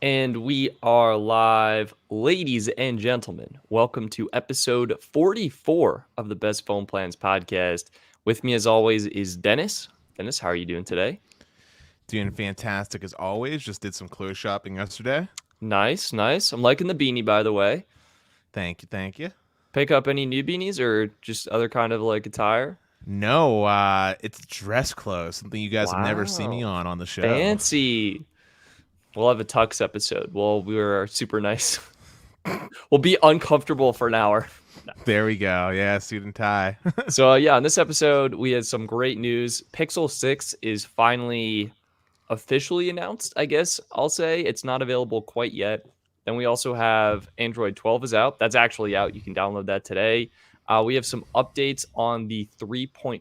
And we are live, ladies and gentlemen. Welcome to episode 44 of the Best Phone Plans Podcast. With me, as always, is Dennis. Dennis, how are you doing today? Doing fantastic as always. Just did some clothes shopping yesterday. Nice, nice. I'm liking the beanie, by the way. Thank you, thank you. Pick up any new beanies or just other kind of like attire? No, it's dress clothes, something you guys have never seen me Wow, on the show. fancy. We'll have a tux episode. Well, we were super nice. We'll be uncomfortable for an hour. There we go. Yeah, suit and tie. So on this episode, we had some great news. Pixel 6 is finally officially announced, I guess I'll say. It's not available quite yet. Then we also have Android 12 is out. That's actually out. You can download that today. We have some updates on the 3.45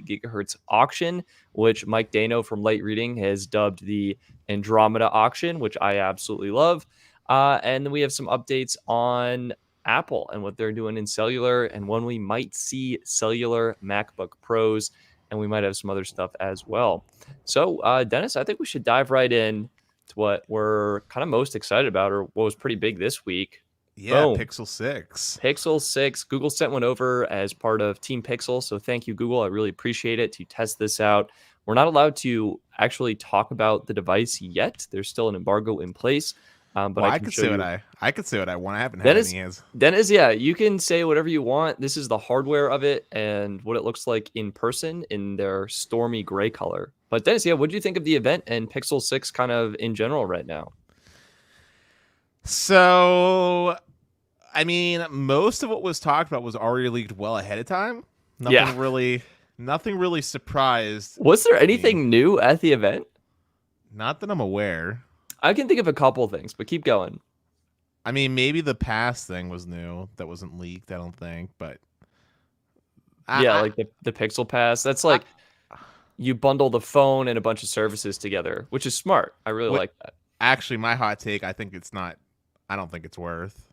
gigahertz auction, which Mike Dano from Light Reading has dubbed the Andromeda Auction, which I absolutely love. And then we have some updates on Apple and what they're doing in cellular and when we might see cellular MacBook Pros, and we might have some other stuff as well. So, Dennis, I think we should dive right in to what we're kind of most excited about, or what was pretty big this week. Yeah, Boom. Pixel 6. Pixel 6. Google sent one over as part of Team Pixel. So thank you, Google. I really appreciate it to test this out. We're not allowed to actually talk about the device yet. There's still an embargo in place. But Well, I could say what I could say what I want. I haven't had any hands. Dennis, yeah, you can say whatever you want. This is the hardware of it and what it looks like in person in their stormy gray color. But Dennis, yeah, what do you think of the event and Pixel 6 kind of in general right now? So, I mean, most of what was talked about was already leaked well ahead of time. Nothing really surprised. Was there anything new at the event? Not that I'm aware. I can think of a couple things, but keep going. I mean, maybe the pass thing was new that wasn't leaked. I don't think, but like the Pixel Pass. That's like you bundle the phone and a bunch of services together, which is smart. I really like that. Actually, my hot take, I think it's not. I don't think it's worth.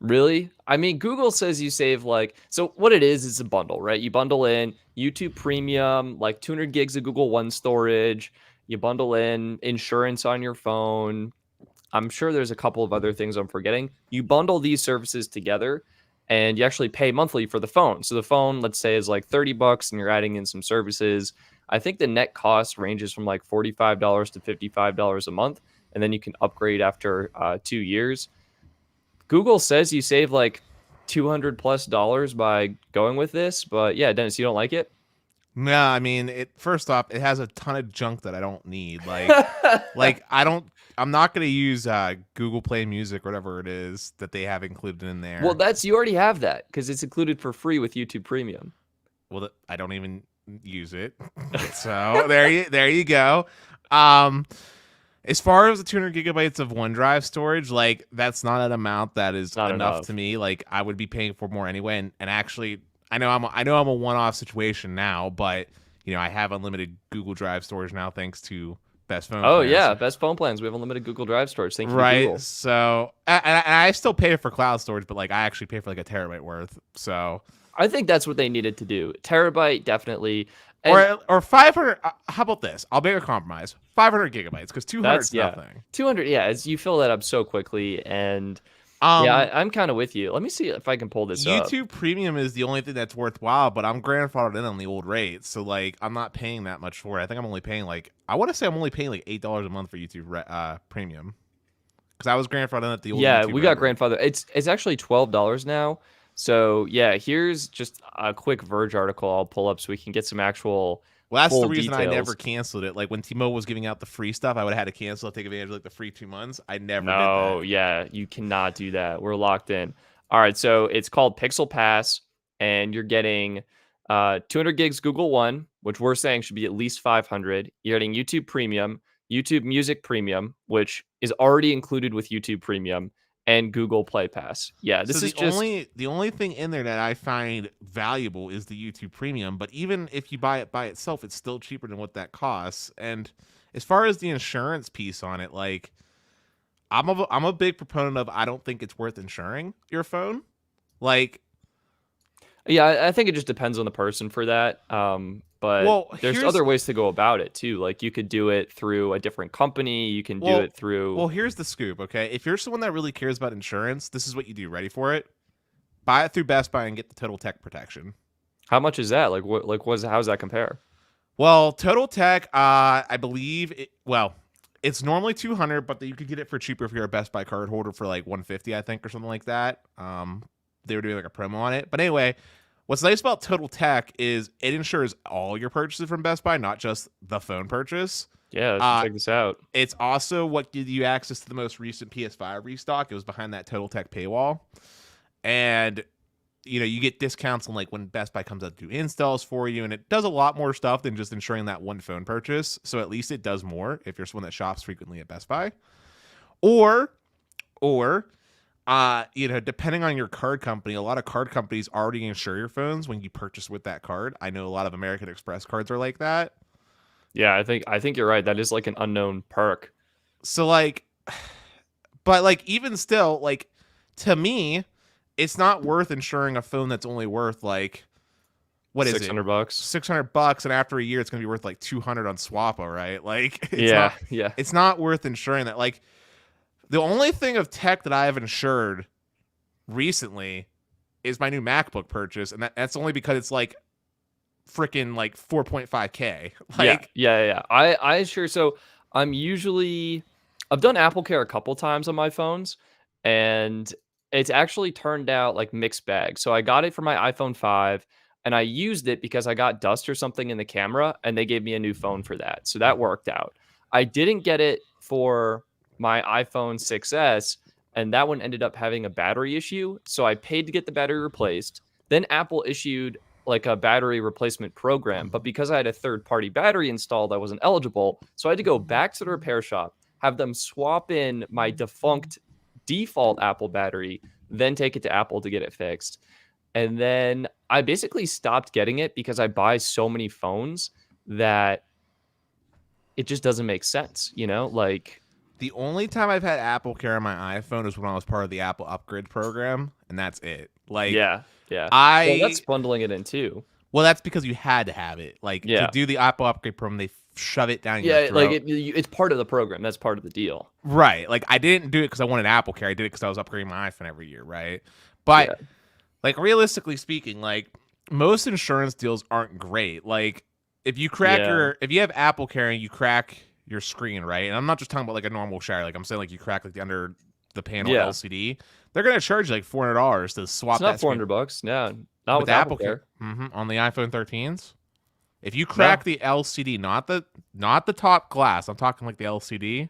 Really? I mean, Google says you save so what it is a bundle, right? You bundle in YouTube Premium, like 200 gigs of Google One storage. You bundle in insurance on your phone. I'm sure there's a couple of other things I'm forgetting. You bundle these services together and you actually pay monthly for the phone. So the phone, let's say, is like $30 and you're adding in some services. I think the net cost ranges from like $45 to $55 a month. And then you can upgrade after 2 years. Google says you save like $200+ by going with this. But yeah, Dennis, you don't like it? No, I mean, first off, it has a ton of junk that I don't need. I'm not going to use Google Play Music or whatever it is that they have included in there. Well, you already have that because it's included for free with YouTube Premium. Well, I don't even use it. So there you go. As far as the 200 gigabytes of OneDrive storage, like that's not an amount that is not enough to me. Like I would be paying for more anyway. And actually, I know I'm a one-off situation now, but I have unlimited Google Drive storage now thanks to Best Phone. Oh yeah, Best Phone Plans. We have unlimited Google Drive storage. Thank you, Google. Right. So and I still pay for cloud storage, but like I actually pay for like a terabyte worth. So I think that's what they needed to do. Terabyte, definitely. Or 500. How about this? I'll make a compromise. 500 gigabytes because 200 is nothing. 200, yeah. As you fill that up so quickly, and I'm kind of with you. Let me see if I can pull this up. YouTube Premium is the only thing that's worthwhile, but I'm grandfathered in on the old rates, so like I'm not paying that much for it. I think I'm only paying like $8 a month for YouTube Premium because I was grandfathered in at the old. Yeah, YouTube we got grandfathered. It's actually $12 now. So yeah, here's just a quick Verge article I'll pull up so we can get some actual. Well, that's the reason details. I never canceled it. Like when T-Mobile was giving out the free stuff, I would have had to cancel, take advantage of like the free 2 months. I never did that. Yeah, you cannot do that. We're locked in. All right, so it's called Pixel Pass, and you're getting 200 gigs Google One, which we're saying should be at least 500. You're getting YouTube Premium, YouTube Music Premium, which is already included with YouTube Premium, and Google Play Pass. Yeah, this is just the only thing in there that I find valuable is the YouTube Premium. But even if you buy it by itself, it's still cheaper than what that costs. And as far as the insurance piece on it, like I'm a big proponent of I don't think it's worth insuring your phone. Like, yeah, I think it just depends on the person for that. But But Well, there's other ways to go about it too. Like you could do it through a different company. You can do it through. Well, here's the scoop, okay? If you're someone that really cares about insurance, this is what you do. Ready for it? Buy it through Best Buy and get the Total Tech protection. How much is that? Like how does that compare? Well, Total Tech, I believe it's normally $200, but you could get it for cheaper if you're a Best Buy card holder for like $150, I think, or something like that. They were doing like a promo on it. But anyway, what's nice about Total Tech is it insures all your purchases from Best Buy, not just the phone purchase. Yeah, check this out. It's also what gives you access to the most recent PS5 restock. It was behind that Total Tech paywall. And you get discounts on like when Best Buy comes out to do installs for you, and it does a lot more stuff than just ensuring that one phone purchase. So at least it does more if you're someone that shops frequently at Best Buy. Or depending on your card company, a lot of card companies already insure your phones when you purchase with that card. I know a lot of American Express cards are like that. Yeah, I think you're right. That is like an unknown perk. So but even still, to me, it's not worth insuring a phone that's only worth like what is it? $600. $600, and after a year, it's gonna be worth like $200 on Swappa, right? It's not worth insuring that. Like the only thing of tech that I have insured recently is my new MacBook purchase, and that's only because it's like freaking like 4.5K. Yeah. I sure. So I've done Apple Care a couple times on my phones, and it's actually turned out like mixed bag. So I got it for my iPhone 5 and I used it because I got dust or something in the camera and they gave me a new phone for that. So that worked out. I didn't get it for my iPhone 6S, and that one ended up having a battery issue. So I paid to get the battery replaced. Then Apple issued like a battery replacement program, but because I had a third-party battery installed, I wasn't eligible. So I had to go back to the repair shop, have them swap in my default Apple battery, then take it to Apple to get it fixed. And then I basically stopped getting it because I buy so many phones that it just doesn't make sense, like the only time I've had Apple Care on my iPhone is when I was part of the Apple Upgrade program, and that's it. Yeah. Well, that's bundling it in too. Well, that's because you had to have it. To do the Apple Upgrade program, they shove it down your throat. It's part of the program. That's part of the deal. Right. I didn't do it because I wanted Apple Care. I did it because I was upgrading my iPhone every year, right? But, realistically speaking, most insurance deals aren't great. If you if you have Apple Care and you crack your screen, right? And I'm not just talking about a normal shatter. I'm saying you crack the under the panel LCD. They're gonna charge you $400 to swap. It's not $400. Yeah, not with Apple Care. On the iPhone 13s. If you crack the LCD, not the top glass, I'm talking the LCD.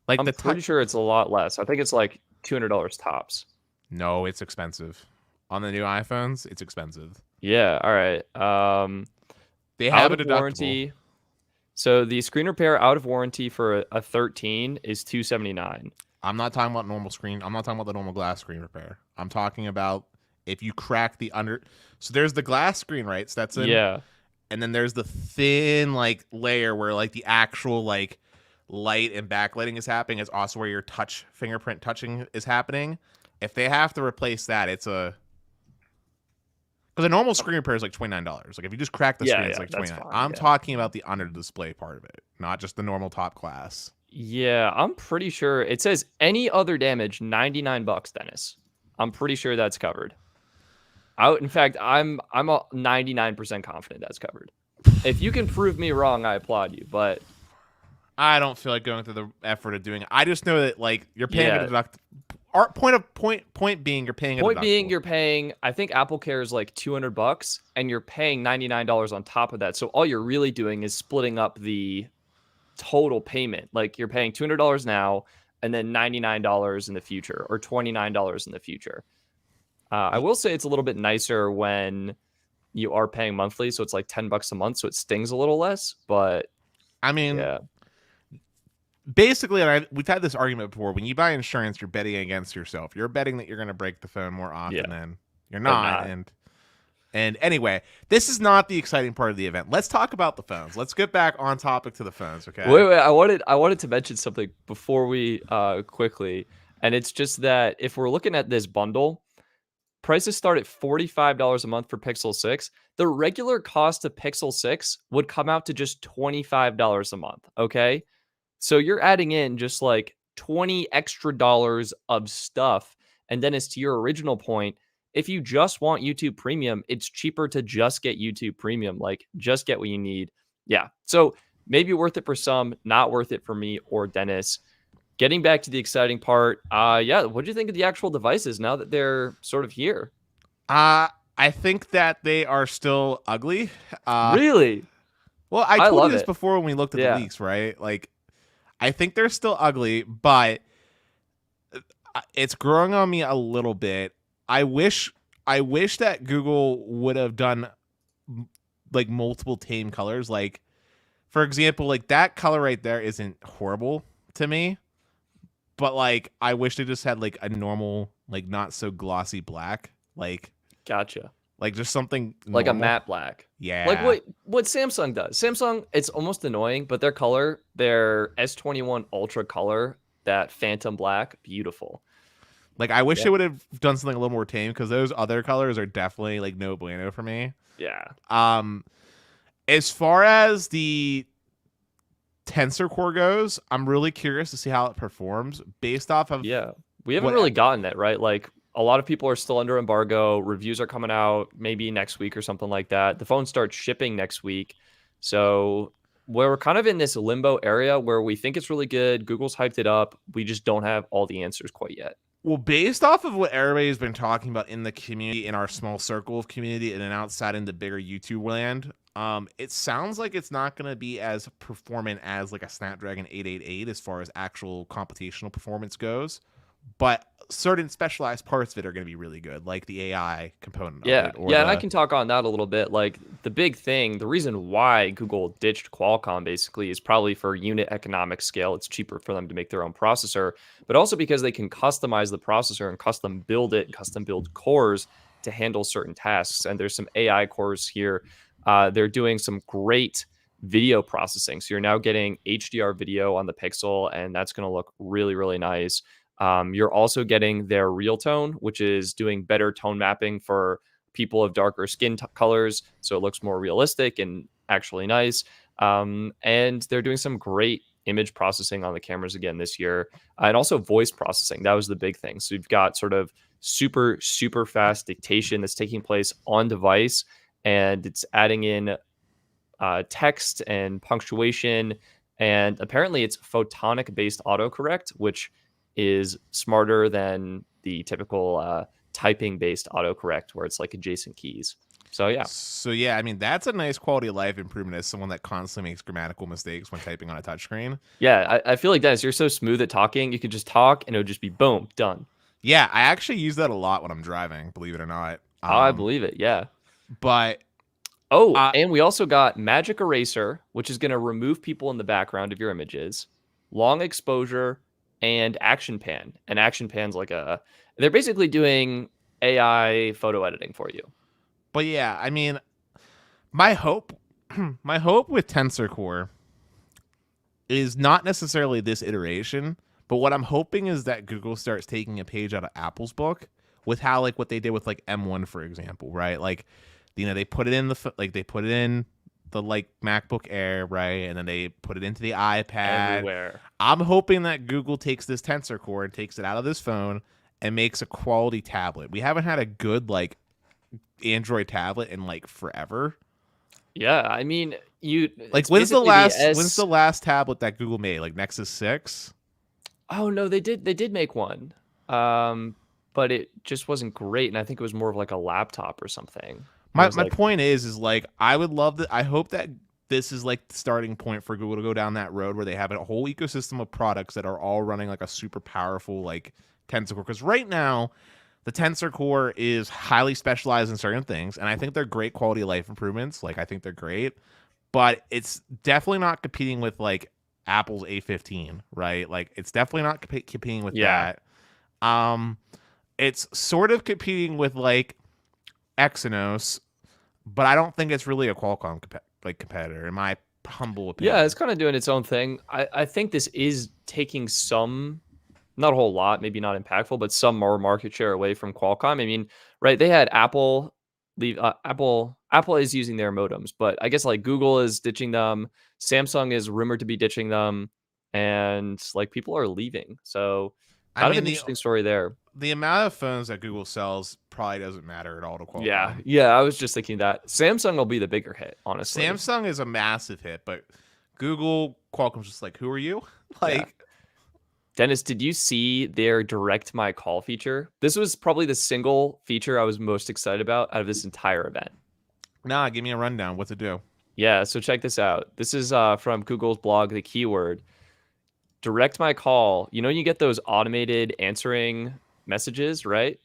I'm pretty sure it's a lot less. I think it's $200 tops. No, it's expensive. On the new iPhones, it's expensive. Yeah. All right. They have a deductible. Warranty. So the screen repair out of warranty for a 13 is $279. I'm not talking about normal screen. I'm not talking about the normal glass screen repair. I'm talking about if you crack the under. So there's the glass screen, right, Stetson? Yeah. And then there's the thin layer where the actual light and backlighting is happening. It's also where your fingerprint touching is happening. If they have to replace that, it's because a normal screen repair is $29. If you just crack the screen, it's $29. I'm talking about the under display part of it, not just the normal top glass. Yeah, I'm pretty sure it says any other damage, $99, Dennis. I'm pretty sure that's covered. In fact, I'm 99% confident that's covered. If you can prove me wrong, I applaud you, but I don't feel like going through the effort of doing it. I just know that you're paying a deduct. Point being, you're paying a Point deductible. being, you're paying, I think Apple Care is $200, and you're paying $99 on top of that. So all you're really doing is splitting up the total payment. You're paying $200 now, and then $99 in the future, or $29 in the future. I will say it's a little bit nicer when you are paying monthly, so it's $10 a month, so it stings a little less. But I mean, basically, we've had this argument before. When you buy insurance, you're betting against yourself. You're betting that you're going to break the phone more often than you're not. And anyway, this is not the exciting part of the event. Let's talk about the phones. Let's get back on topic to the phones. Okay. Wait. I wanted to mention something before we quickly, and it's just that if we're looking at this bundle, prices start at $45 a month for Pixel 6. The regular cost of Pixel 6 would come out to just $25 a month, okay? So you're adding in just like 20 extra dollars of stuff. And then as to your original point, if you just want YouTube Premium, it's cheaper to just get YouTube Premium. Like, just get what you need. Yeah. So maybe worth it for some, not worth it for me or Dennis. Getting back to the exciting part, yeah, what do you think of the actual devices now that they're sort of here? I think that they are still ugly. Really? Well, I I told you love this it. before when we looked at Yeah. the leaks, right? Like, I think they're still ugly, but it's growing on me a little bit. I wish that Google would have done like multiple tame colors. Like, for example, like that color right there isn't horrible to me, but like I wish they just had like a normal, like not so glossy black, Gotcha. like just something Like a normal. matte black. Yeah. Like what Samsung does. Samsung, it's almost annoying, but their color, their S21 Ultra color, that phantom black, beautiful. Like I wish Yeah. they would have done something a little more tame, because those other colors are definitely like no bueno for me. Yeah. As far as the Tensor Core goes, I'm really curious to see how it performs based off of Yeah. We haven't what- really gotten it, right? Like a lot of people are still under embargo. Reviews are coming out maybe next week or something like that. The phone starts shipping next week. So we're kind of in this limbo area where we think it's really good. Google's hyped it up. We just don't have all the answers quite yet. Well, based off of what everybody's been talking about in the community, in our small circle of community, and then outside in the bigger YouTube land, it sounds like it's not going to be as performant as like a Snapdragon 888 as far as actual computational performance goes, but certain specialized parts of it are going to be really good, like the AI component Yeah, of it. and I can talk on that a little bit. Like the big thing, the reason why Google ditched Qualcomm basically is probably for unit economic scale. It's cheaper for them to make their own processor, but also because they can customize the processor and custom build it, custom build cores to handle certain tasks. And there's some AI cores here. They're doing some great video processing. So you're now getting HDR video on the Pixel, and that's going to look really, really nice. You're also getting their real tone, which is doing better tone mapping for people of darker skin colors. So it looks more realistic and actually nice. And they're doing some great image processing on the cameras again this year, and also voice processing. That was the big thing. So you've got sort of super, super fast dictation that's taking place on device, and it's adding in text and punctuation. And apparently it's photonic based autocorrect, which is smarter than the typical typing based autocorrect where it's like adjacent keys. So yeah, I mean, that's a nice quality of life improvement as someone that constantly makes grammatical mistakes when typing on a touchscreen. Yeah, I feel like, Dennis, you're so smooth at talking. You could just talk and it would just be boom, done. Yeah, I actually use that a lot when I'm driving, believe it or not. I believe it, yeah. But and we also got Magic Eraser, which is going to remove people in the background of your images, long exposure, and Action Pan. And Action Pan's like they're basically doing AI photo editing for you. But yeah, I mean, my hope with Tensor Core is not necessarily this iteration, but what I'm hoping is that Google starts taking a page out of Apple's book with how, like, what they did with like M1, for example, right? Like, you know, they put it in the like MacBook Air, right? And then they put it into the iPad. Everywhere. I'm hoping that Google takes this Tensor Core and takes it out of this phone and makes a quality tablet. We haven't had a good like Android tablet in like forever. Yeah, I mean, when's the last tablet that Google made? Like Nexus 6? Oh no, they did make one. But it just wasn't great, and I think it was more of like a laptop or something. My point is like, I would love that. I hope that this is like the starting point for Google to go down that road where they have a whole ecosystem of products that are all running like a super powerful like Tensor Core. Because right now, the Tensor Core is highly specialized in certain things, and I think they're great quality of life improvements. Like, I think they're great, but it's definitely not competing with like Apple's A15, right? Like, it's definitely not competing with that. It's sort of competing with like Exynos, but I don't think it's really a Qualcomm competitor, in my humble opinion. Yeah, it's kind of doing its own thing. I think this is taking some, not a whole lot, maybe not impactful, but some more market share away from Qualcomm. I mean, right? They had Apple. Apple is using their modems, but I guess like Google is ditching them. Samsung is rumored to be ditching them, and like people are leaving. So I kind of mean, an interesting story there. the amount of phones that Google sells probably doesn't matter at all to Qualcomm. Yeah, I was just thinking that Samsung will be the bigger hit, honestly. Samsung is a massive hit, but Google, Qualcomm's just like, who are you? Yeah. Dennis, did you see their direct my call feature? This was probably the single feature I was most excited about out of this entire event. Nah, give me a rundown. What's it do? Yeah, so check this out. This is from Google's blog, The Keyword. Direct my call. You know, you get those automated answering messages, right?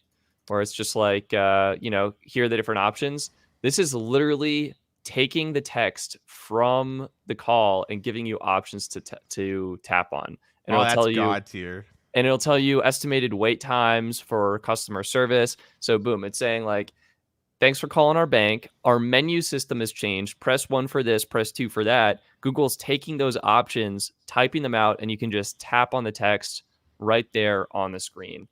Where it's just like, here are the different options. This is literally taking the text from the call and giving you options to tap on. And it'll tell you God tier. And it'll tell you estimated wait times for customer service. So boom, it's saying like, thanks for calling our bank. Our menu system has changed. Press 1 for this, press 2 for that. Google's taking those options, typing them out, and you can just tap on the text right there on the screen.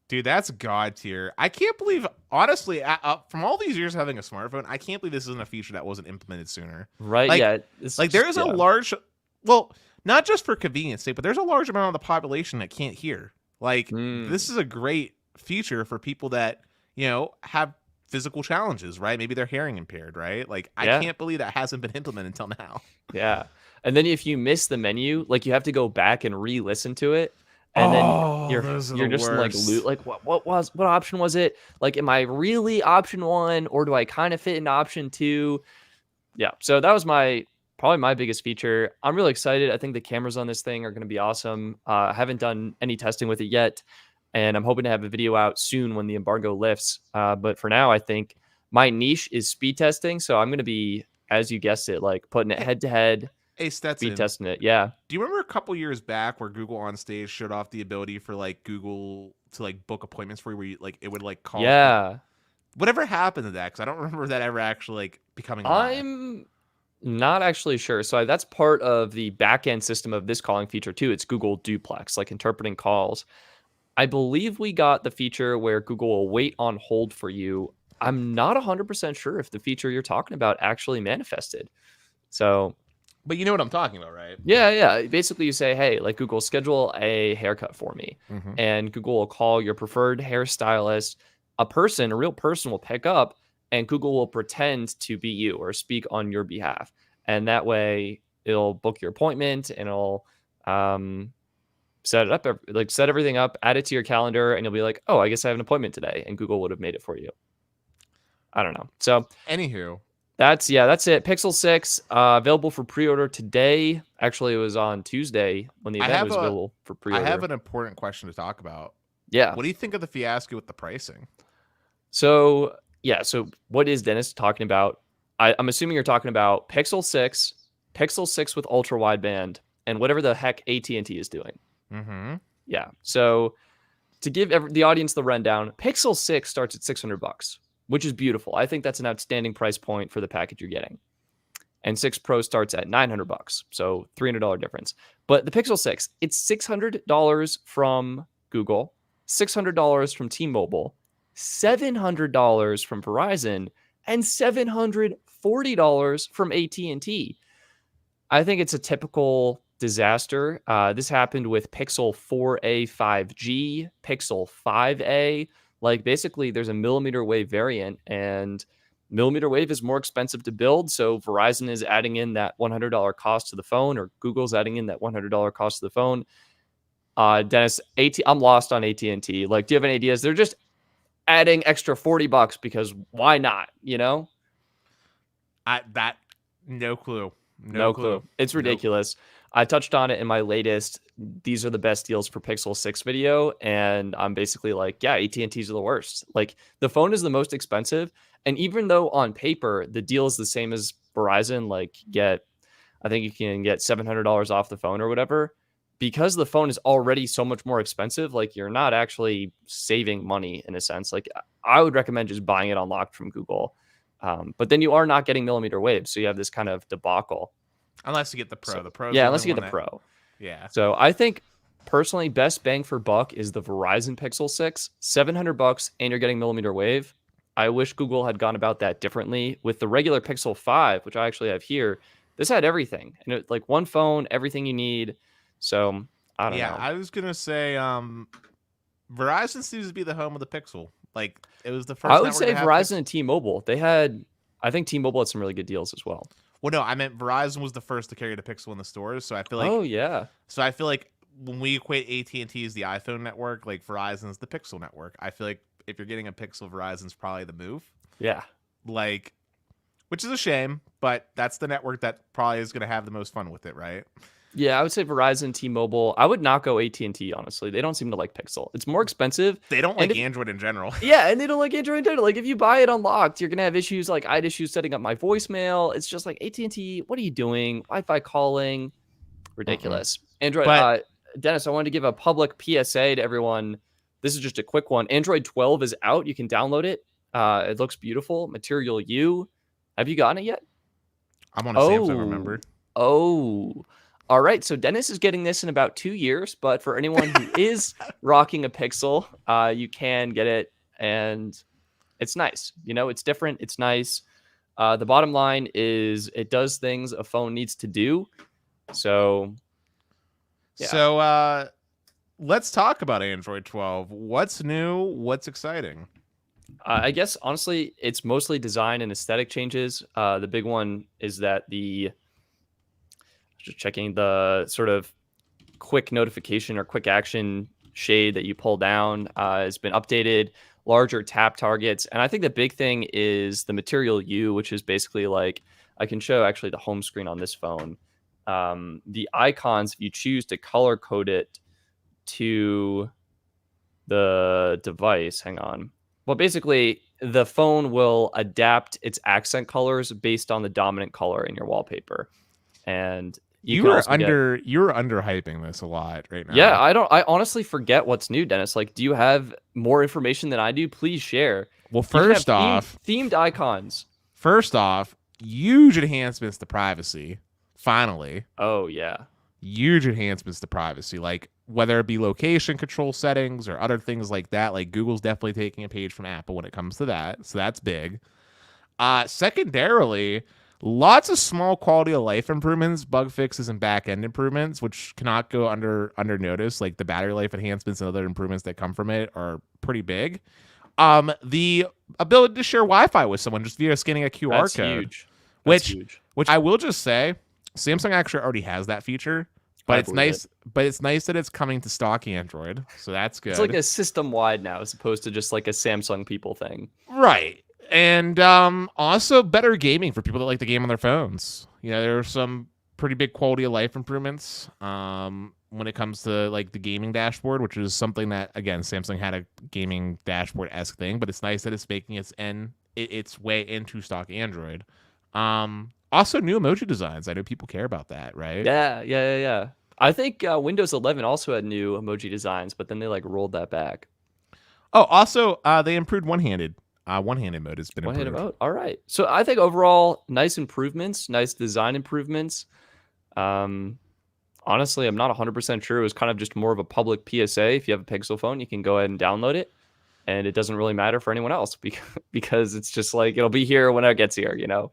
Dude, that's God tier. I can't believe, honestly, from all these years having a smartphone, I can't believe this isn't a feeture that wasn't implemented sooner. Right, like, yeah. There is a large, well, not just for convenience sake, but there's a large amount of the population that can't hear. This is a great feature for people that, have physical challenges, right? Maybe they're hearing impaired, right? I can't believe that hasn't been implemented until now. Yeah. And then if you miss the menu, like you have to go back and re-listen to it. And then you're just worst. like what option was it? Like, am I really option 1 or do I kind of fit in option 2? Yeah. So that was probably my biggest feature. I'm really excited. I think the cameras on this thing are going to be awesome. I haven't done any testing with it yet, and I'm hoping to have a video out soon when the embargo lifts. But for now, I think my niche is speed testing. So I'm going to be, as you guessed it, like putting it head to head. Hey, Stetson, speed testing it. Yeah. Do you remember a couple years back where Google on stage showed off the ability for Google to book appointments for you, where you, it would call? Yeah. Whatever happened to that? Because I don't remember that ever actually becoming live. I'm not actually sure. So that's part of the back-end system of this calling feature too. It's Google Duplex, like interpreting calls. I believe we got the feature where Google will wait on hold for you. I'm not 100% sure if the feature you're talking about actually manifested. So, but you know what I'm talking about, right? Yeah. Basically, you say, hey, like Google, schedule a haircut for me. Mm-hmm. And Google will call your preferred hairstylist. A real person will pick up, and Google will pretend to be you or speak on your behalf. And that way it'll book your appointment and it'll set it up, set everything up, add it to your calendar, and you'll be like, oh, I guess I have an appointment today. And Google would have made it for you. I don't know. So anywho, that's it. Pixel 6 available for pre-order today. Actually, it was on Tuesday when the event was available for pre-order. I have an important question to talk about. Yeah. What do you think of the fiasco with the pricing? So what is Dennis talking about? I'm assuming you're talking about Pixel 6, Pixel 6 with ultra wideband, and whatever the heck AT&T is doing. Mm-hmm. Yeah. So to give the audience the rundown, Pixel 6 starts at $600, which is beautiful. I think that's an outstanding price point for the package you're getting. And 6 Pro starts at $900, so $300 difference. But the Pixel 6, it's $600 from Google, $600 from T-Mobile, $700 from Verizon, and $740 from AT&T. I think it's a typical disaster. This happened with Pixel 4a 5G, Pixel 5a. Basically, there's a millimeter wave variant, and millimeter wave is more expensive to build. So Verizon is adding in that $100 cost to the phone, or Google's adding in that $100 cost to the phone. Dennis, I'm lost on AT&T. Do you have any ideas? They're just adding extra $40 because why not? No clue. No clue. It's ridiculous. Nope. I touched on it in my latest "These are the best deals for Pixel 6" video, and I'm basically like, yeah, AT&T's are the worst. The phone is the most expensive, and even though on paper the deal is the same as Verizon, I think you can get $700 off the phone or whatever, because the phone is already so much more expensive, you're not actually saving money in a sense. I would recommend just buying it unlocked from Google. But then you are not getting millimeter wave, so you have this kind of debacle. Unless you get the Pro. Unless you get the Pro. Yeah. So I think, personally, best bang for buck is the Verizon Pixel 6. $700, and you're getting millimeter wave. I wish Google had gone about that differently. With the regular Pixel 5, which I actually have here, this had everything. And it, like one phone, everything you need. So I don't know. I was gonna say Verizon seems to be the home of the Pixel. Like it was the first. I would say Verizon and T-Mobile. I think T-Mobile had some really good deals as well. Well, no, I meant Verizon was the first to carry the Pixel in the stores. So I feel like. Oh yeah. So I feel like when we equate AT&T as the iPhone network, like Verizon's the Pixel network. I feel like if you're getting a Pixel, Verizon's probably the move. Yeah. Like, which is a shame, but that's the network that probably is going to have the most fun with it, right? Yeah, I would say Verizon, T-Mobile. I would not go AT&T, honestly. They don't seem to like Pixel. It's more expensive. They don't like Android in general. Yeah, and they don't like Android in general. Like, if you buy it unlocked, you're going to have issues. Like, I had issues setting up my voicemail. It's just like, AT&T, what are you doing? Wi-Fi calling. Ridiculous. Android. Dennis, I wanted to give a public PSA to everyone. This is just a quick one. Android 12 is out. You can download it. It looks beautiful. Material U. Have you gotten it yet? I'm on a Samsung, remember? Oh. All right, so Dennis is getting this in about 2 years, but for anyone who is rocking a Pixel, you can get it, and it's nice. You know, it's different. It's nice. The bottom line is it does things a phone needs to do. So, yeah. So, let's talk about Android 12. What's new? What's exciting? I guess, honestly, it's mostly design and aesthetic changes. The big one is that just checking the sort of quick notification or quick action shade that you pull down has been updated, larger tap targets. And I think the big thing is the Material U, which is basically like, I can show actually the home screen on this phone. The icons, if you choose to color code it to the device, hang on. Well, basically, the phone will adapt its accent colors based on the dominant color in your wallpaper. And you're underhyping this a lot right now. Yeah, I honestly forget what's new, Dennis. Like, do you have more information than I do? Please share. Well, first off, themed icons. First off, huge enhancements to privacy. Finally. Oh yeah. Huge enhancements to privacy, like whether it be location control settings or other things like that. Like Google's definitely taking a page from Apple when it comes to that. So that's big. Secondarily, lots of small quality of life improvements, bug fixes, and back-end improvements, which cannot go under notice. Like the battery life enhancements and other improvements that come from it are pretty big. The ability to share Wi-Fi with someone just via scanning a QR code. Huge. That's huge. Which I will just say, Samsung actually already has that feature, but it's nice. But it's nice that it's coming to stock Android, so that's good. It's like a system-wide now, as opposed to just like a Samsung people thing. Right. And also better gaming for people that like to game on their phones. You know, there are some pretty big quality of life improvements when it comes to like the gaming dashboard, which is something that, again, Samsung had a gaming dashboard-esque thing, but it's nice that it's making its way into stock Android. Also new emoji designs. I know people care about that, right? Yeah. I think Windows 11 also had new emoji designs, but then they like rolled that back. Oh, also they improved one-handed. One-handed mode has been improved. One-handed mode. All right. So I think overall, nice improvements, nice design improvements. Honestly, I'm not 100% sure. It was kind of just more of a public PSA. If you have a Pixel phone, you can go ahead and download it. And it doesn't really matter for anyone else because it's just like it'll be here when it gets here, you know?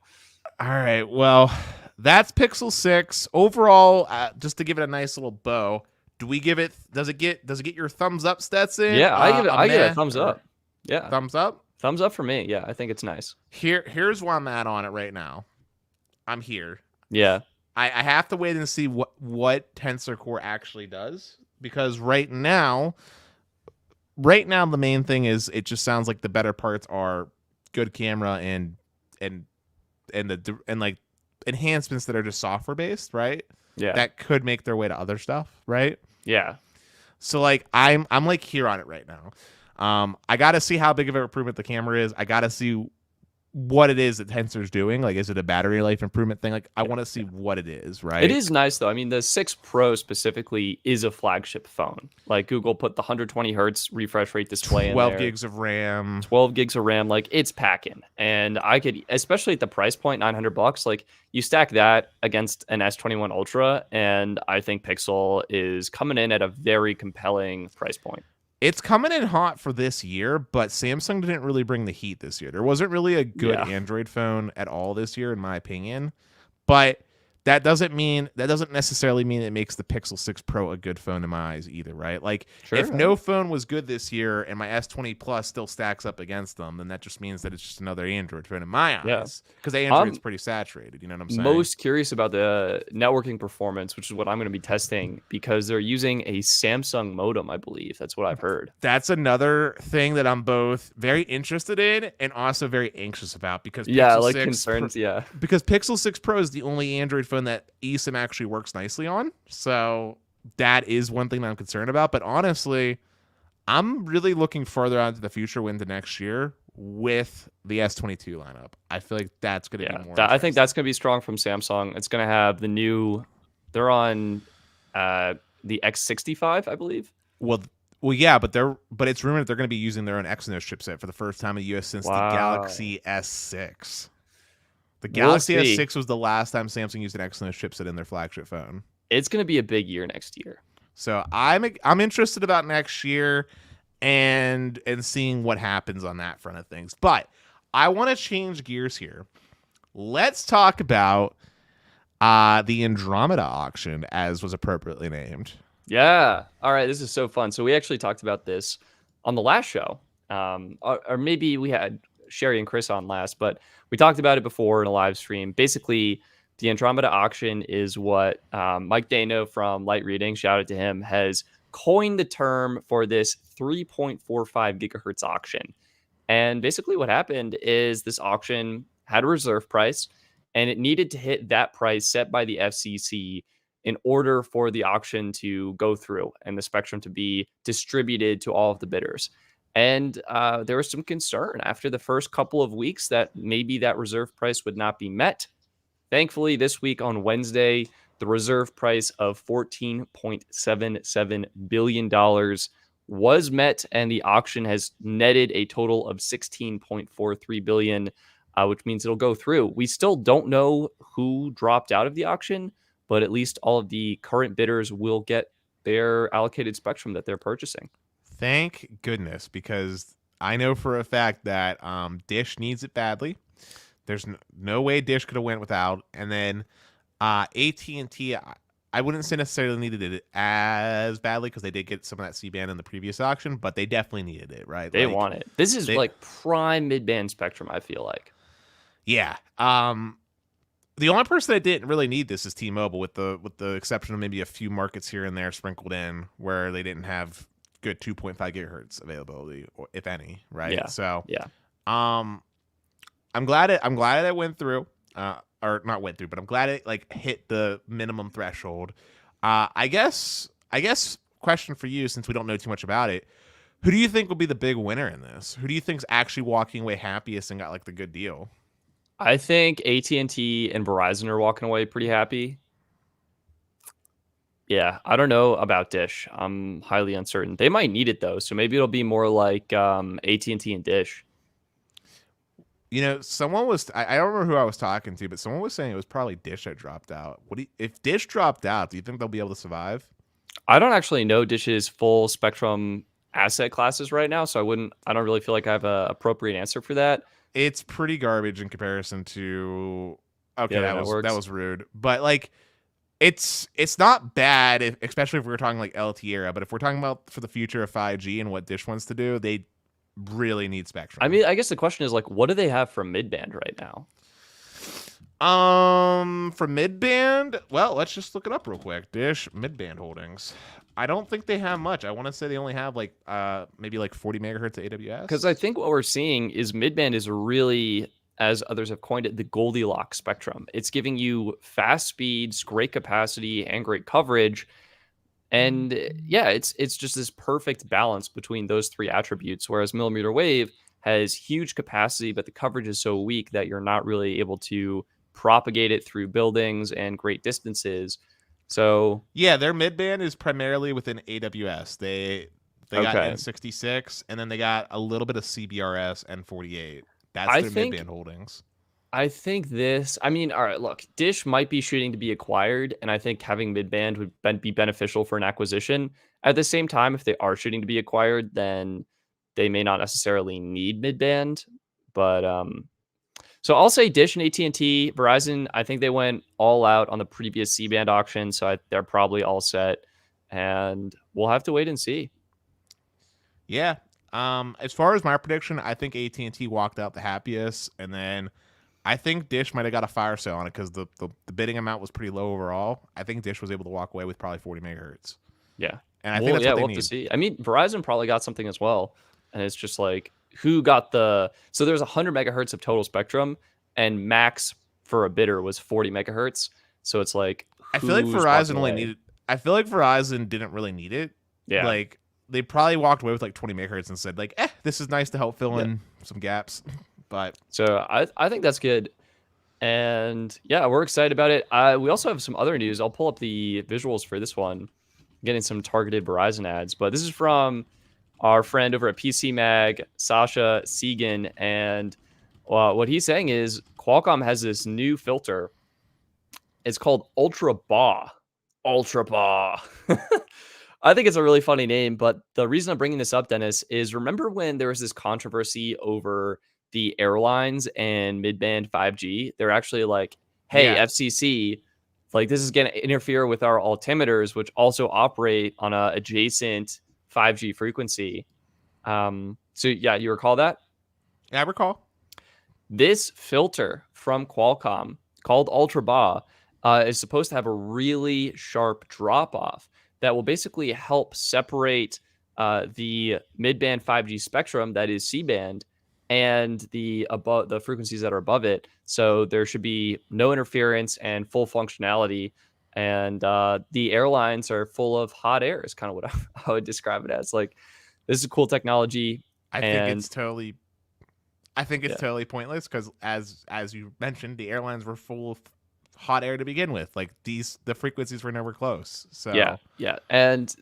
All right. Well, that's Pixel 6. Overall, just to give it a nice little bow, does it get your thumbs up, Stetson? Yeah, I give it a thumbs up. Yeah. Thumbs up? Thumbs up for me. Yeah, I think it's nice. Here's where I'm at on it right now. I'm here. Yeah. I have to wait and see what Tensor Core actually does, because right now the main thing is it just sounds like the better parts are good camera and like enhancements that are just software based, right? Yeah. That could make their way to other stuff, right? Yeah. So like I'm like here on it right now. I got to see how big of an improvement the camera is. I got to see what it is that Tensor's doing. Like, is it a battery life improvement thing? Like, I want to see what it is, right? It is nice, though. I mean, the 6 Pro specifically is a flagship phone. Like, Google put the 120 hertz refresh rate display in there. 12 gigs of RAM. 12 gigs of RAM. Like, it's packing. And I could, especially at the price point, $900, like, you stack that against an S21 Ultra, and I think Pixel is coming in at a very compelling price point. It's coming in hot for this year, but Samsung didn't really bring the heat this year. There wasn't really a good Yeah. Android phone at all this year, in my opinion. But that doesn't necessarily mean it makes the Pixel 6 Pro a good phone in my eyes either, right? Like Sure. if no phone was good this year and my S20 Plus still stacks up against them, then that just means that it's just another Android phone in my Yeah. eyes. Because Android's pretty saturated, you know what I'm saying? Most curious about the networking performance, which is what I'm going to be testing because they're using a Samsung modem, I believe. That's what I've heard. That's another thing that I'm both very interested in and also very anxious about because Concerns. because Pixel 6 Pro is the only Android phone that eSIM actually works nicely on. So that is one thing that I'm concerned about. But honestly, I'm really looking further out into the future into next year with the S22 lineup. I feel like that's going to be more. I think that's going to be strong from Samsung. It's going to have the new. They're on the X65, I believe. Well, yeah, but it's rumored they're going to be using their own Exynos chipset for the first time in the US since the Galaxy S6. The Galaxy S6 was the last time Samsung used an Exynos chipset in their flagship phone. It's going to be a big year next year. So I'm interested about next year and seeing what happens on that front of things. But I want to change gears here. Let's talk about the Andromeda auction, as was appropriately named. Yeah. All right. This is so fun. So we actually talked about this on the last show, or maybe we had Sherry and Chris on last, but we talked about it before in a live stream. Basically, the Andromeda auction is what Mike Dano from Light Reading, shout out to him, has coined the term for this 3.45 gigahertz auction. And basically what happened is this auction had a reserve price, and it needed to hit that price set by the FCC in order for the auction to go through and the spectrum to be distributed to all of the bidders. And there was some concern after the first couple of weeks that maybe that reserve price would not be met. Thankfully, this week on Wednesday, the reserve price of $14.77 billion was met, and the auction has netted a total of $16.43 billion, which means it'll go through. We still don't know who dropped out of the auction, but at least all of the current bidders will get their allocated spectrum that they're purchasing. Thank goodness, because I know for a fact that Dish needs it badly. There's no way Dish could have went without. And then AT&T, I wouldn't say necessarily needed it as badly because they did get some of that C-band in the previous auction, but they definitely needed it, right? They want it. This is like prime mid-band spectrum, I feel like. Yeah. The only person that didn't really need this is T-Mobile, with the exception of maybe a few markets here and there sprinkled in where they didn't have good 2.5 gigahertz availability, if any, right? Yeah. So yeah. I'm glad it went through, or not went through, but I'm glad it like hit the minimum threshold. I guess question for you, since we don't know too much about it, who do you think will be the big winner in this? Who do you think's actually walking away happiest and got like the good deal? I think AT&T and Verizon are walking away pretty happy. Yeah, I don't know about Dish. I'm highly uncertain. They might need it though, so maybe it'll be more like AT&T and Dish. You know, someone was, I don't remember who I was talking to, but someone was saying it was probably Dish that dropped out. If Dish dropped out, do you think they'll be able to survive? I don't actually know Dish's full spectrum asset classes right now, so I don't really feel like I have an appropriate answer for that. It's pretty garbage in comparison to, okay, Yeah, that was rude. But like, it's not bad, especially if we're talking like LTE era, but if we're talking about for the future of 5G and what Dish wants to do, they really need spectrum. I mean, I guess the question is like, what do they have from midband right now? For midband, well, let's just look it up real quick. Dish midband holdings. I don't think they have much. I want to say they only have like maybe like 40 megahertz of AWS. Because I think what we're seeing is midband is really, as others have coined it, the Goldilocks spectrum. It's giving you fast speeds, great capacity, and great coverage. And yeah, it's just this perfect balance between those three attributes. Whereas millimeter wave has huge capacity, but the coverage is so weak that you're not really able to propagate it through buildings and great distances. So yeah, their midband is primarily within AWS. They got N66, and then they got a little bit of CBRS and 48. That's their midband holdings. I think all right, look, Dish might be shooting to be acquired, and I think having midband would be beneficial for an acquisition. At the same time, if they are shooting to be acquired, then they may not necessarily need midband. But so I'll say Dish and AT&T. Verizon, I think they went all out on the previous C-band auction, so they're probably all set. And we'll have to wait and see. Yeah. As far as my prediction, I think AT&T walked out the happiest, and then I think Dish might have got a fire sale on it because the bidding amount was pretty low overall. I think Dish was able to walk away with probably 40 megahertz. Yeah. And I think that's what they we'll need. have to see. I mean, Verizon probably got something as well. And it's just like, who got so there's 100 megahertz of total spectrum, and max for a bidder was 40 megahertz. So it's like, I feel like Verizon only needed. I feel like Verizon didn't really need it. Yeah. Like, they probably walked away with like 20 megahertz and said like, this is nice to help fill in some gaps. But so I think that's good. And yeah, we're excited about it. We also have some other news. I'll pull up the visuals for this one, getting some targeted Verizon ads. But this is from our friend over at PC Mag, Sasha Segan. And what he's saying is Qualcomm has this new filter. It's called Ultra BAW. Ultra BAW. I think it's a really funny name. But the reason I'm bringing this up, Dennis, is remember when there was this controversy over the airlines and midband 5G? They're actually like, hey, Yeah. FCC, like this is going to interfere with our altimeters, which also operate on a adjacent 5G frequency. So yeah, you recall that? Yeah, I recall. This filter from Qualcomm called Ultra BAW is supposed to have a really sharp drop off that will basically help separate the midband 5G spectrum, that is C-band, and the frequencies that are above it. So there should be no interference and full functionality. And the airlines are full of hot air is kind of what I would describe it as. Like, this is cool technology. I think it's totally pointless because as you mentioned, the airlines were full of hot air to begin with. Like the frequencies were never close. So yeah. And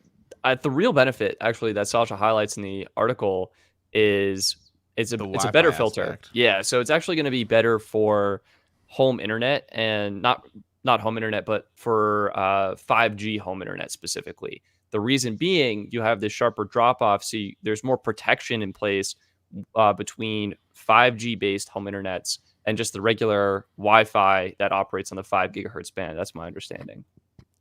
the real benefit actually that Sasha highlights in the article is it's a better filter. Aspect. Yeah, so it's actually going to be better for home internet, and not home internet, but for 5G home internet specifically. The reason being, you have this sharper drop off, so there's more protection in place between 5G based home internets and just the regular Wi-Fi that operates on the 5 gigahertz band. That's my understanding.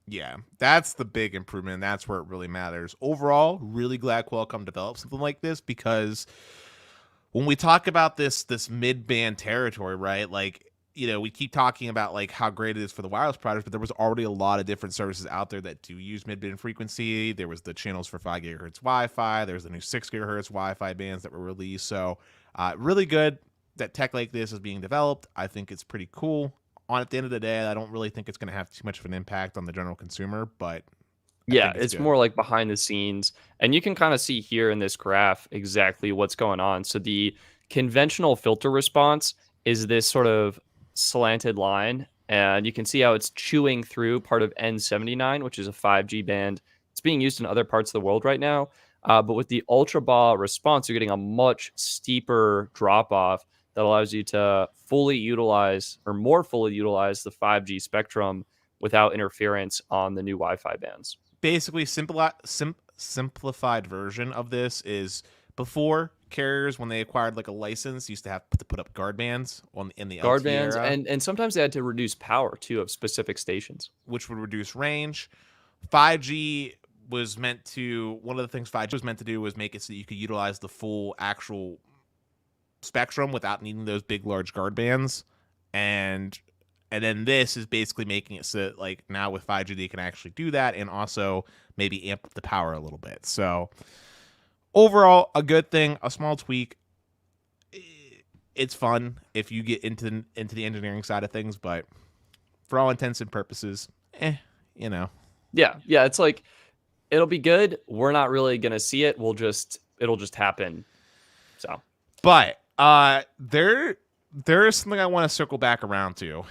Yeah, that's the big improvement. That's where it really matters. Overall, really glad Qualcomm developed something like this, because when we talk about this mid-band territory, right, like, you know, we keep talking about like how great it is for the wireless providers, but there was already a lot of different services out there that do use mid-band frequency. There was the channels for 5 gigahertz Wi-Fi. There's the new 6 gigahertz Wi-Fi bands that were released. So really good that tech like this is being developed. I think it's pretty cool. At the end of the day, I don't really think it's going to have too much of an impact on the general consumer, but yeah, it's more like behind the scenes. And you can kind of see here in this graph exactly what's going on. So the conventional filter response is this sort of slanted line, and you can see how it's chewing through part of N79, which is a 5G band. It's being used in other parts of the world right now. But with the Ultra BAW response, you're getting a much steeper drop off that allows you to fully utilize or more fully utilize the 5G spectrum without interference on the new Wi-Fi bands. Basically, simplified version of this is before carriers, when they acquired like a license, used to have to put up guard bands in the guard LTE bands, era, and sometimes they had to reduce power too of specific stations, which would reduce range. 5G was meant to, one of the things 5G was meant to do was make it so that you could utilize the full actual spectrum without needing those big large guard bands. And then this is basically making it so that, like, now with 5G they can actually do that and also maybe amp up the power a little bit. So overall, a good thing, a small tweak. It's fun if you get into the engineering side of things, but for all intents and purposes, you know. Yeah, it's like, it'll be good. We're not really gonna see it. It'll just happen. So, but there is something I want to circle back around to.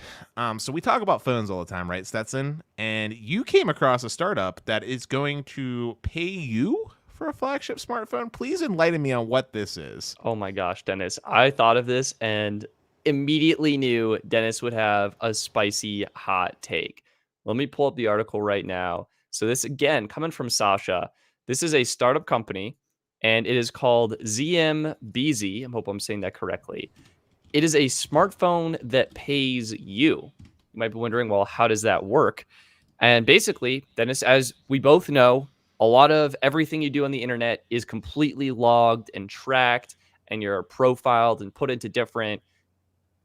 So we talk about phones all the time, right, Stetson? And you came across a startup that is going to pay you for a flagship smartphone. Please enlighten me on what this is. oh my gosh, Dennis, I thought of this and immediately knew Dennis would have a spicy hot take. Let me pull up the article right now. So this, again, coming from Sasha. This is a startup company, and it is called ZMBZ. I hope I'm saying that correctly. It is a smartphone that pays you. You might be wondering, well, how does that work? And basically, Dennis, as we both know, a lot of everything you do on the internet is completely logged and tracked, and you're profiled and put into different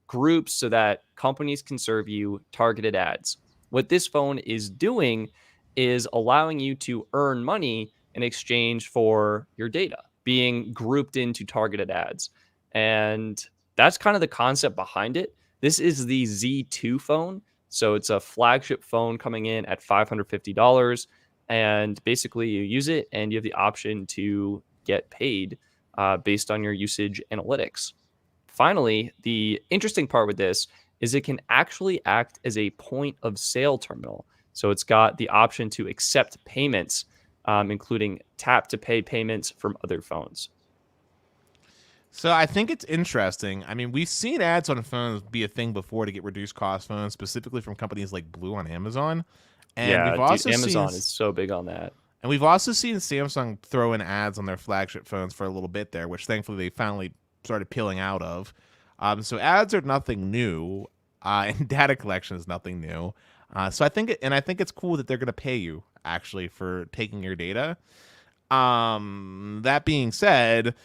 groups so that companies can serve you targeted ads. What this phone is doing is allowing you to earn money in exchange for your data being grouped into targeted ads. And that's kind of the concept behind it. This is the Z2 phone. So it's a flagship phone coming in at $550. And basically, you use it and you have the option to get paid based on your usage analytics. Finally, the interesting part with this is it can actually act as a point of sale terminal. So it's got the option to accept payments, including tap to pay payments from other phones. So I think it's interesting. I mean, we've seen ads on phones be a thing before to get reduced cost phones, specifically from companies like Blue on Amazon. And Yeah, we've also Amazon seen, is so big on that. and we've also seen Samsung throw in ads on their flagship phones for a little bit there, which thankfully they finally started peeling out of. So ads are nothing new, and data collection is nothing new. So I think it's cool that they're going to pay you actually for taking your data. That being said,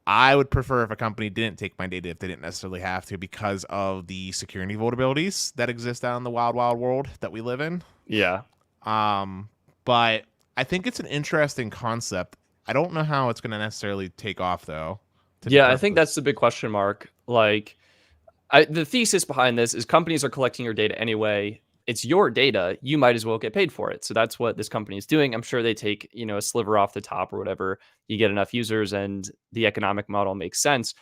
I would prefer if a company didn't take my data if they didn't necessarily have to, because of the security vulnerabilities that exist out in the wild, wild world that we live in. Yeah. But I think it's an interesting concept. I don't know how it's going to necessarily take off, though. Yeah, I think that's the big question mark. Like, the thesis behind this is companies are collecting your data anyway. It's your data. You might as well get paid for it. So that's what this company is doing. I'm sure they take, a sliver off the top or whatever. You get enough users and the economic model makes sense.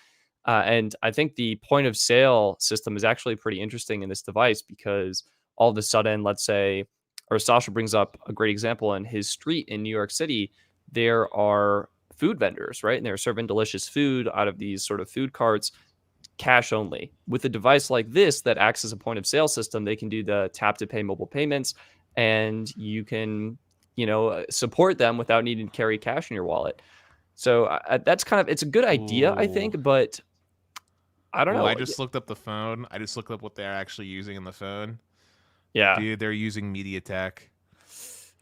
And I think the point of sale system is actually pretty interesting in this device because all of a sudden, let's say, or Sasha brings up a great example in his street in New York City, there are food vendors, right? And they're serving delicious food out of these sort of food carts, cash only. With a device like this that acts as a point of sale system, they can do the tap to pay mobile payments, and you can, support them without needing to carry cash in your wallet. So that's it's a good idea, I think, but I don't know. I just looked up the phone. I just looked up what they're actually using in the phone. Yeah. Dude, they're using MediaTek.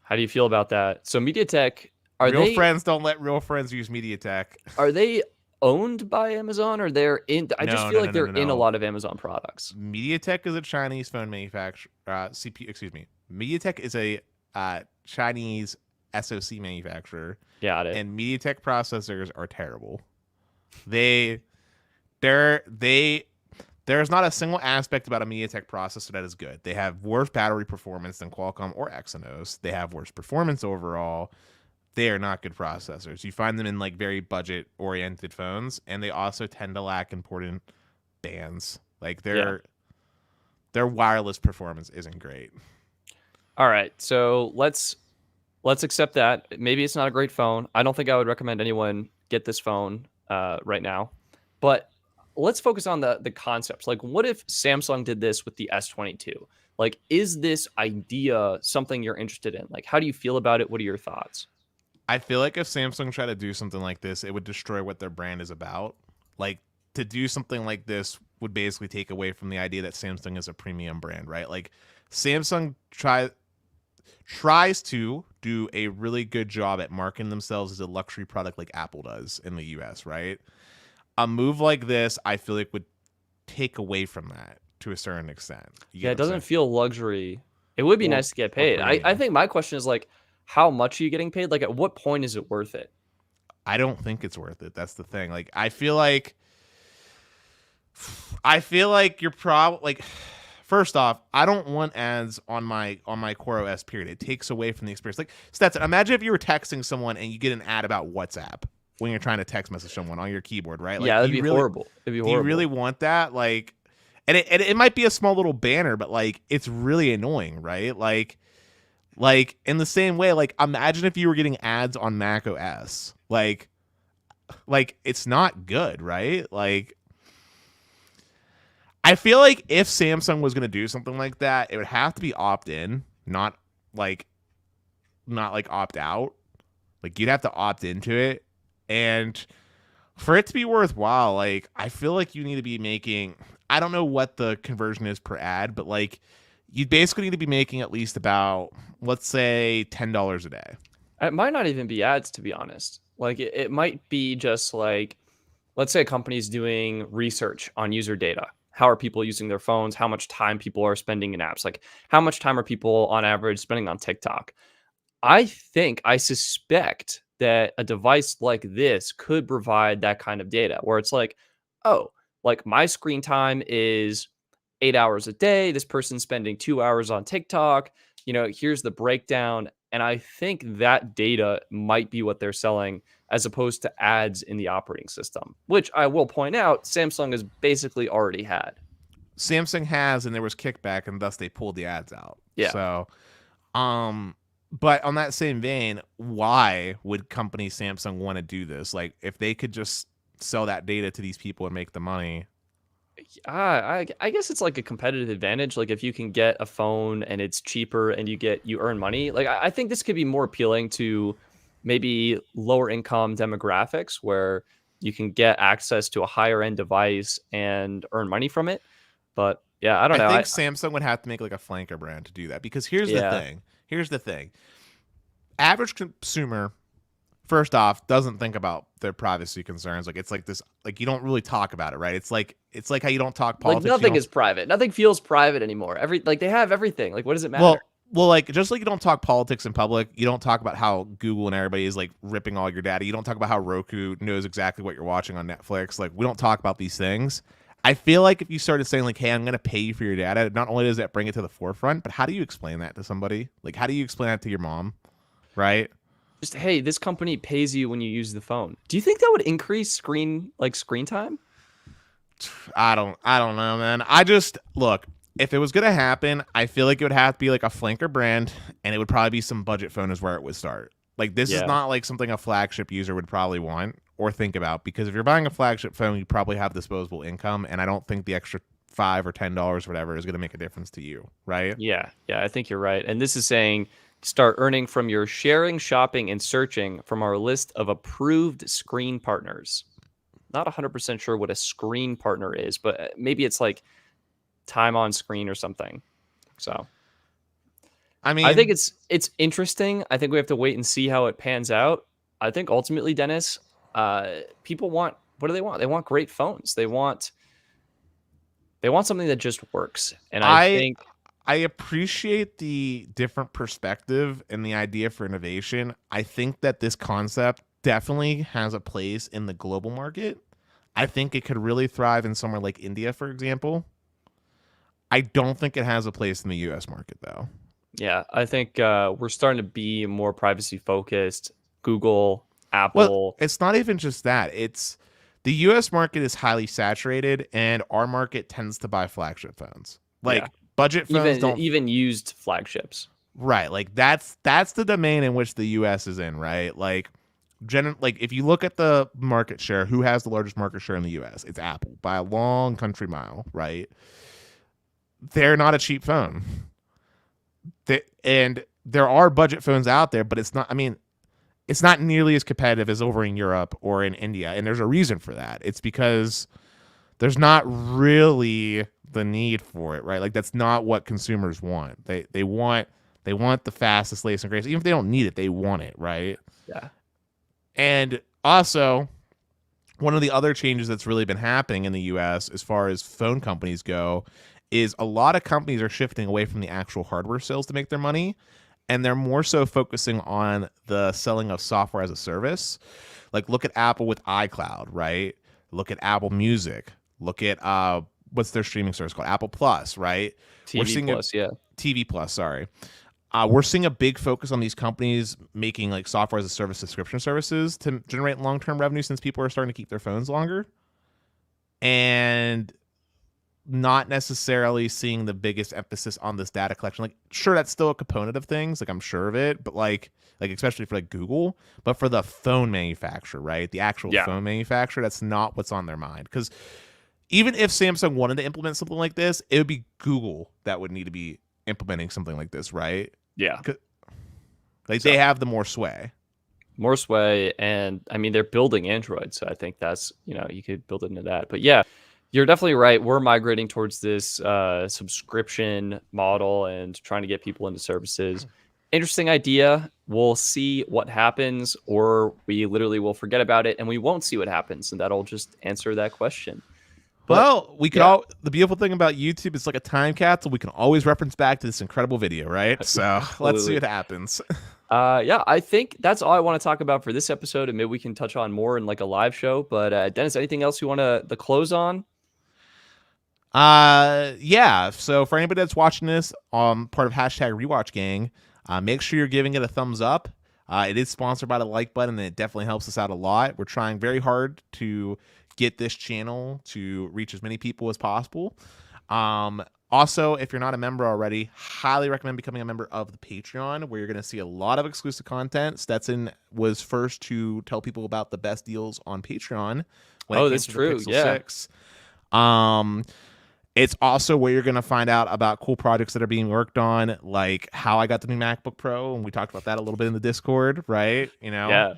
How do you feel about that? So MediaTek, real friends don't let real friends use MediaTek. Are they owned by Amazon, or they're in? I just feel like they're in a lot of Amazon products. MediaTek is a Chinese phone manufacturer. MediaTek is a Chinese SoC manufacturer. Got it. And MediaTek processors are terrible. There's not a single aspect about a MediaTek processor that is good. They have worse battery performance than Qualcomm or Exynos. They have worse performance overall. They are not good processors. You find them in very budget-oriented phones, and they also tend to lack important bands. Their wireless performance isn't great. All right, so let's accept that. Maybe it's not a great phone. I don't think I would recommend anyone get this phone right now. But let's focus on the concepts. What if Samsung did this with the S22? Is this idea something you're interested in? How do you feel about it? What are your thoughts? I feel like if Samsung tried to do something like this, it would destroy what their brand is about. To do something like this would basically take away from the idea that Samsung is a premium brand, right? Samsung tries to do a really good job at marketing themselves as a luxury product like Apple does in the US, right? A move like this, I feel like would take away from that to a certain extent. Yeah, it doesn't feel luxury. It would be nice to get paid. I think my question is how much are you getting paid? At what point is it worth it? I don't think it's worth it. That's the thing. I feel like you're probably first off, I don't want ads on my Core OS period. It takes away from the experience. Stetson, imagine if you were texting someone and you get an ad about WhatsApp when you're trying to text message someone on your keyboard, right? Yeah, that'd be horrible. It'd be horrible. Do you really want that? And it might be a small little banner, but it's really annoying, right? In the same way, imagine if you were getting ads on Mac OS. It's not good, right? I feel like if Samsung was going to do something like that, it would have to be opt-in, not opt out. Like you'd have to opt into it, and for it to be worthwhile, like I feel like you need to be making. I don't know what the conversion is per ad, but like you basically need to be making at least about, let's say, $10 a day. It might not even be ads, to be honest. Like it might be just like, let's say a company's doing research on user data. How are people using their phones? How much time people are spending in apps? Like how much time are people on average spending on TikTok? I suspect that a device like this could provide that kind of data where it's like, oh, like my screen time is 8 hours a day. This person's spending 2 hours on TikTok. Here's the breakdown. And I think that data might be what they're selling as opposed to ads in the operating system, which I will point out Samsung has basically already had. Samsung has, and there was kickback, and thus they pulled the ads out. Yeah. So, but on that same vein, why would company Samsung want to do this? Like, if they could just sell that data to these people and make the money. I guess it's like a competitive advantage. Like if you can get a phone and it's cheaper and you earn money. Like I think this could be more appealing to maybe lower income demographics where you can get access to a higher end device and earn money from it. But yeah, I don't know. I think Samsung would have to make like a flanker brand to do that, because here's the thing. Here's the thing. Average consumer, first off, doesn't think about their privacy concerns. Like it's like this, like you don't really talk about it, right? It's like how you don't talk politics. Like nothing is private. Nothing feels private anymore. They have everything. Like what does it matter? Well, like just like you don't talk politics in public, you don't talk about how Google and everybody is like ripping all your data. You don't talk about how Roku knows exactly what you're watching on Netflix. Like we don't talk about these things. I feel like if you started saying like, "Hey, I'm going to pay you for your data," not only does that bring it to the forefront, but how do you explain that to somebody? Like how do you explain that to your mom? Right? Just, hey, this company pays you when you use the phone. Do you think that would increase screen time? I don't know, man. I just look, if it was gonna happen, I feel like it would have to be like a flanker brand, and it would probably be some budget phone is where it would start. Like this is not like something a flagship user would probably want or think about, because if you're buying a flagship phone, you probably have disposable income, and I don't think the extra $5 or $10 or whatever is gonna make a difference to you, right? Yeah, I think you're right. And this is saying start earning from your sharing, shopping, and searching from our list of approved screen partners. Not 100% sure what a screen partner is, but maybe it's like time on screen or something. So, I mean, I think it's interesting. I think we have to wait and see how it pans out. I think ultimately, Dennis, people want, what do they want? They want great phones. They want something that just works. And I appreciate the different perspective and the idea for innovation. I think that this concept definitely has a place in the global market. I think it could really thrive in somewhere like India, for example. I don't think it has a place in the US market, though. Yeah, I think we're starting to be more privacy focused. Google, Apple. Well, it's not even just that. It's the US market is highly saturated, and our market tends to buy flagship phones. Like budget phones don't even used flagships. Right. Like that's the domain in which the US is in, right? Like if you look at the market share, who has the largest market share in the US? It's Apple by a long country mile, right? They're not a cheap phone. And there are budget phones out there, but it's not nearly as competitive as over in Europe or in India, and there's a reason for that. It's because there's not really the need for it, right? Like that's not what consumers want. They want the fastest, latest, and greatest. Even if they don't need it, they want it, right? Yeah. And also, one of the other changes that's really been happening in the US as far as phone companies go is a lot of companies are shifting away from the actual hardware sales to make their money, and they're more so focusing on the selling of software as a service. Like look at Apple with iCloud, right? Look at Apple Music. Look at what's their streaming service called? Apple Plus, right? TV Plus, sorry. We're seeing a big focus on these companies making like software as a service subscription services to generate long-term revenue, since people are starting to keep their phones longer, and not necessarily seeing the biggest emphasis on this data collection. Like, sure, that's still a component of things. Like, I'm sure of it, but like especially for like Google, but for the phone manufacturer, right? The actual phone manufacturer, that's not what's on their mind. Because even if Samsung wanted to implement something like this, it would be Google that would need to be implementing something like this, right? Yeah. Like they have the more sway. more sway. And I mean, they're building Android, so I think that's, you could build it into that. But yeah, you're definitely right. We're migrating towards this subscription model and trying to get people into services. Interesting idea. We'll see what happens, or we literally will forget about it and we won't see what happens, and that'll just answer that question. But well, we could the beautiful thing about YouTube is like a time capsule. We can always reference back to this incredible video, right? So let's see what happens. Yeah, I think that's all I want to talk about for this episode, and maybe we can touch on more in like a live show. But Dennis, anything else you want to the close on? Yeah. So for anybody that's watching this, part of #rewatch gang, make sure you're giving it a thumbs up. It is sponsored by the like button, and it definitely helps us out a lot. We're trying very hard to get this channel to reach as many people as possible. Also, if you're not a member already, highly recommend becoming a member of the Patreon, where you're going to see a lot of exclusive content. Stetson was first to tell people about the best deals on Patreon. That's true. Yeah. 6. It's also where you're going to find out about cool projects that are being worked on, like how I got the new MacBook Pro, and we talked about that a little bit in the Discord, right? Yeah.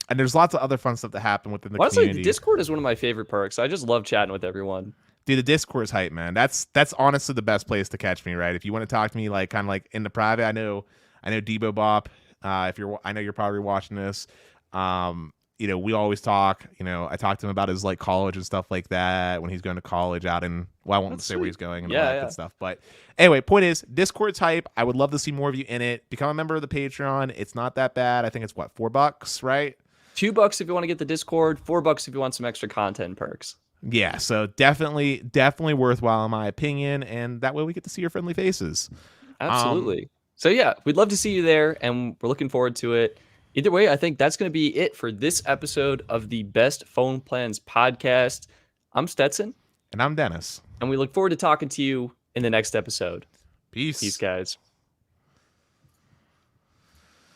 And there's lots of other fun stuff that happen within the Honestly, community. the Discord is one of my favorite perks. I just love chatting with everyone. Dude, the Discord is hype, man. That's honestly the best place to catch me, right? If you want to talk to me like kind of like in the private, I know Debo Bop. I know you're probably watching this. We always talk. I talked to him about his like college and stuff like that when he's going to college out in. Well, I won't say where he's going and all that good stuff. But anyway, point is, Discord's hype. I would love to see more of you in it. Become a member of the Patreon. It's not that bad. I think it's what, $4, right? $2 if you want to get the Discord. $4 if you want some extra content and perks. Yeah, so definitely worthwhile in my opinion, and that way we get to see your friendly faces. Absolutely. So yeah, we'd love to see you there, and we're looking forward to it. Either way, I think that's going to be it for this episode of the Best Phone Plans Podcast. I'm Stetson. And I'm Dennis. And we look forward to talking to you in the next episode. Peace. Peace, guys.